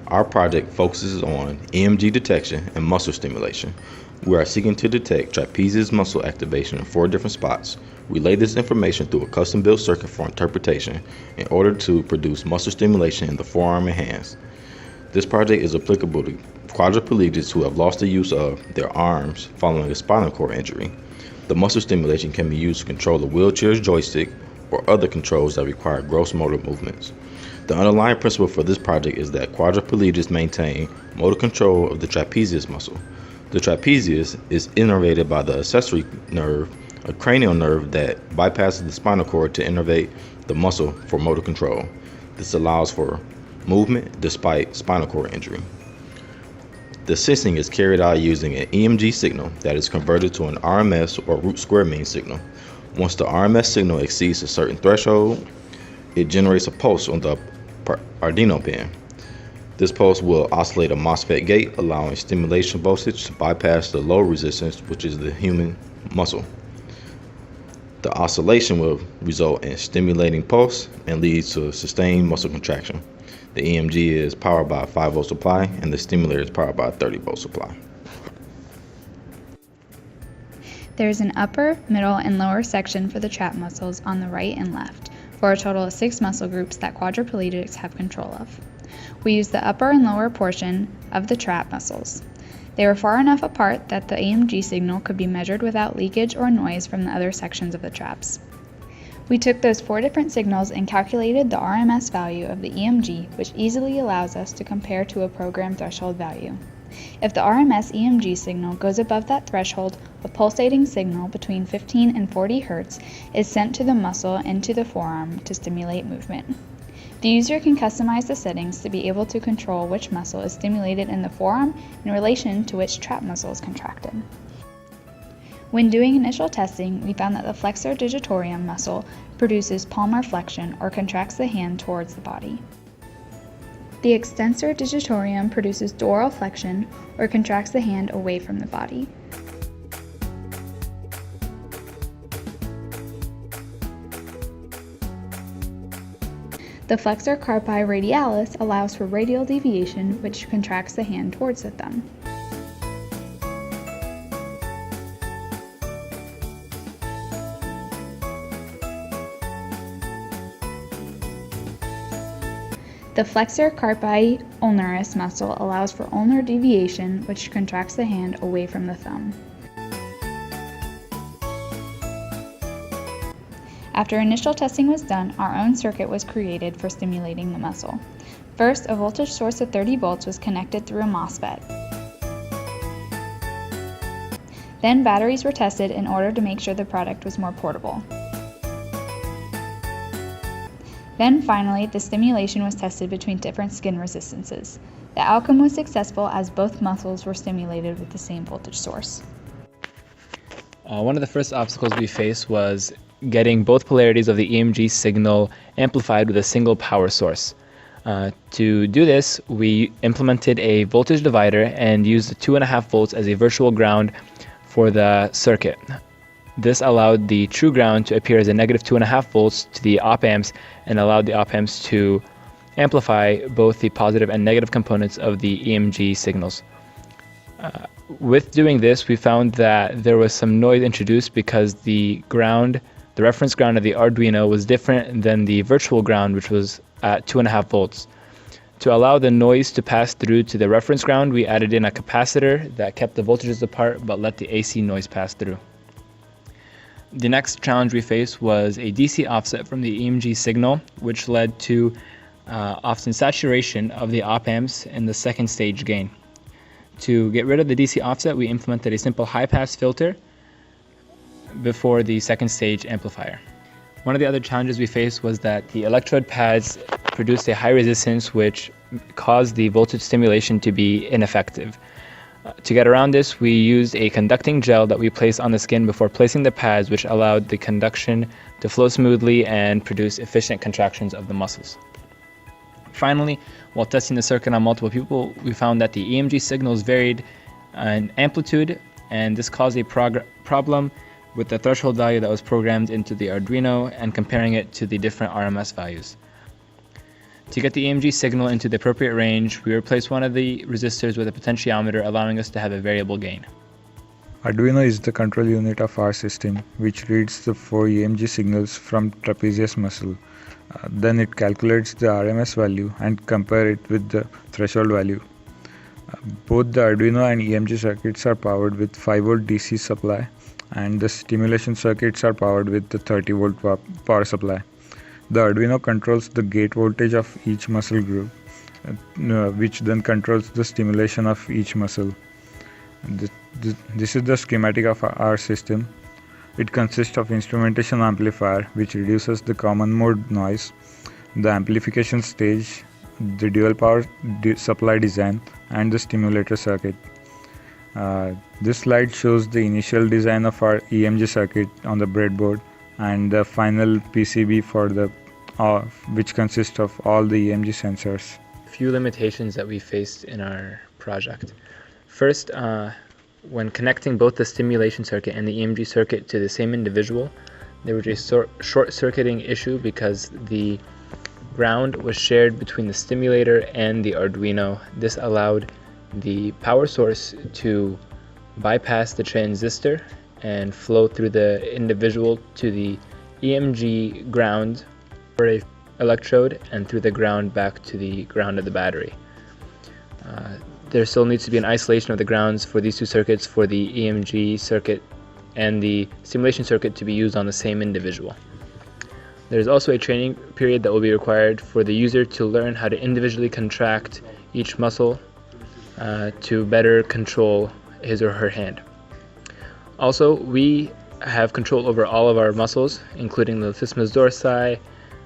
Our project focuses on EMG detection and muscle stimulation. We are seeking to detect trapezius muscle activation in 4 different spots. Relay this information through a custom-built circuit for interpretation in order to produce muscle stimulation in the forearm and hands. This project is applicable to quadriplegics who have lost the use of their arms following a spinal cord injury. The muscle stimulation can be used to control the wheelchair's joystick or other controls that require gross motor movements. The underlying principle for this project is that quadriplegics maintain motor control of the trapezius muscle. The trapezius is innervated by the accessory nerve, a cranial nerve that bypasses the spinal cord to innervate the muscle for motor control. This allows for movement despite spinal cord injury. The sensing is carried out using an EMG signal that is converted to an RMS or root square mean signal. Once the RMS signal exceeds a certain threshold, it generates a pulse on the Arduino pin. This pulse will oscillate a MOSFET gate, allowing stimulation voltage to bypass the low resistance, which is the human muscle. The oscillation will result in stimulating pulse and leads to sustained muscle contraction. The EMG is powered by a 5-volt supply, and the stimulator is powered by a 30-volt supply. There is an upper, middle, and lower section for the trap muscles on the right and left, for a total of 6 muscle groups that quadriplegics have control of. We use the upper and lower portion of the trap muscles. They were far enough apart that the EMG signal could be measured without leakage or noise from the other sections of the traps. We took those 4 different signals and calculated the RMS value of the EMG, which easily allows us to compare to a program threshold value. If the RMS EMG signal goes above that threshold, a pulsating signal between 15 and 40 Hz is sent to the muscle into the forearm to stimulate movement. The user can customize the settings to be able to control which muscle is stimulated in the forearm in relation to which trap muscle is contracted. When doing initial testing, we found that the flexor digitorum muscle produces palmar flexion or contracts the hand towards the body. The extensor digitorum produces dorsiflexion or contracts the hand away from the body. The flexor carpi radialis allows for radial deviation, which contracts the hand towards the thumb. The flexor carpi ulnaris muscle allows for ulnar deviation, which contracts the hand away from the thumb. After initial testing was done, our own circuit was created for stimulating the muscle. First, a voltage source of 30 volts was connected through a MOSFET. Then batteries were tested in order to make sure the product was more portable. Then finally, the stimulation was tested between different skin resistances. The outcome was successful as both muscles were stimulated with the same voltage source. One of the first obstacles we faced was getting both polarities of the EMG signal amplified with a single power source. To do this, we implemented a voltage divider and used the 2.5 volts as a virtual ground for the circuit. This allowed the true ground to appear as a negative 2.5 volts to the op amps and allowed the op amps to amplify both the positive and negative components of the EMG signals. With doing this, we found that there was some noise introduced because the reference ground of the Arduino was different than the virtual ground, which was at 2.5 volts. To allow the noise to pass through to the reference ground, we added in a capacitor that kept the voltages apart but let the AC noise pass through. The next challenge we faced was a DC offset from the EMG signal, which led to often saturation of the op amps in the second stage gain. To get rid of the DC offset, we implemented a simple high-pass filter before the second stage amplifier. One of the other challenges we faced was that the electrode pads produced a high resistance, which caused the voltage stimulation to be ineffective. To get around this, we used a conducting gel that we placed on the skin before placing the pads, which allowed the conduction to flow smoothly and produce efficient contractions of the muscles. Finally, while testing the circuit on multiple people, we found that the EMG signals varied in amplitude, and this caused a problem with the threshold value that was programmed into the Arduino and comparing it to the different RMS values. To get the EMG signal into the appropriate range, we replace one of the resistors with a potentiometer, allowing us to have a variable gain. Arduino is the control unit of our system, which reads the 4 EMG signals from trapezius muscle. Then it calculates the RMS value and compare it with the threshold value. Both the Arduino and EMG circuits are powered with 5V DC supply, and the stimulation circuits are powered with the 30V power supply. The Arduino controls the gate voltage of each muscle group, which then controls the stimulation of each muscle. This is the schematic of our system. It consists of instrumentation amplifier, which reduces the common mode noise, the amplification stage, the dual power supply design, and the stimulator circuit. This slide shows the initial design of our EMG circuit on the breadboard and the final PCB for the which consists of all the EMG sensors. Few limitations that we faced in our project. First, when connecting both the stimulation circuit and the EMG circuit to the same individual, there was a short-circuiting issue because the ground was shared between the stimulator and the Arduino. This allowed the power source to bypass the transistor and flow through the individual to the EMG ground for a electrode and through the ground back to the ground of the battery. There still needs to be an isolation of the grounds for these two circuits for the EMG circuit and the stimulation circuit to be used on the same individual. There's also a training period that will be required for the user to learn how to individually contract each muscle to better control his or her hand. Also, we have control over all of our muscles, including the latissimus dorsi,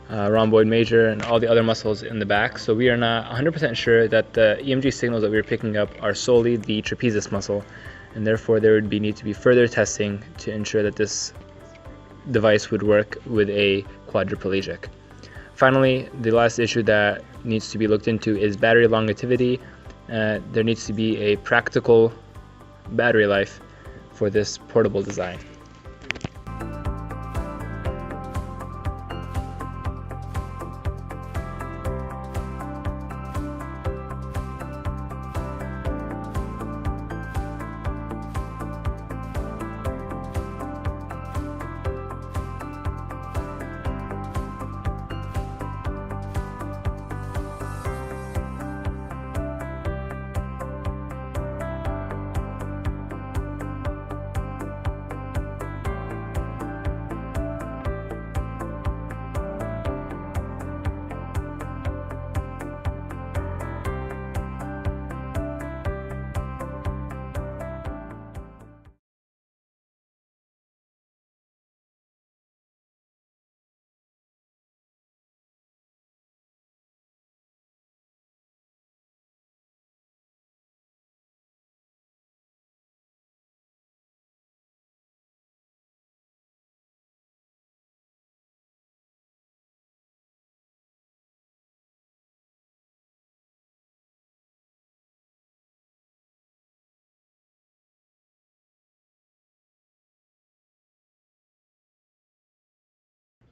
rhomboid major, and all the other muscles in the back. So we are not 100% sure that the EMG signals that we're picking up are solely the trapezius muscle, and therefore there would need to be further testing to ensure that this device would work with a quadriplegic. Finally, the last issue that needs to be looked into is battery longevity. There needs to be a practical battery life for this portable design.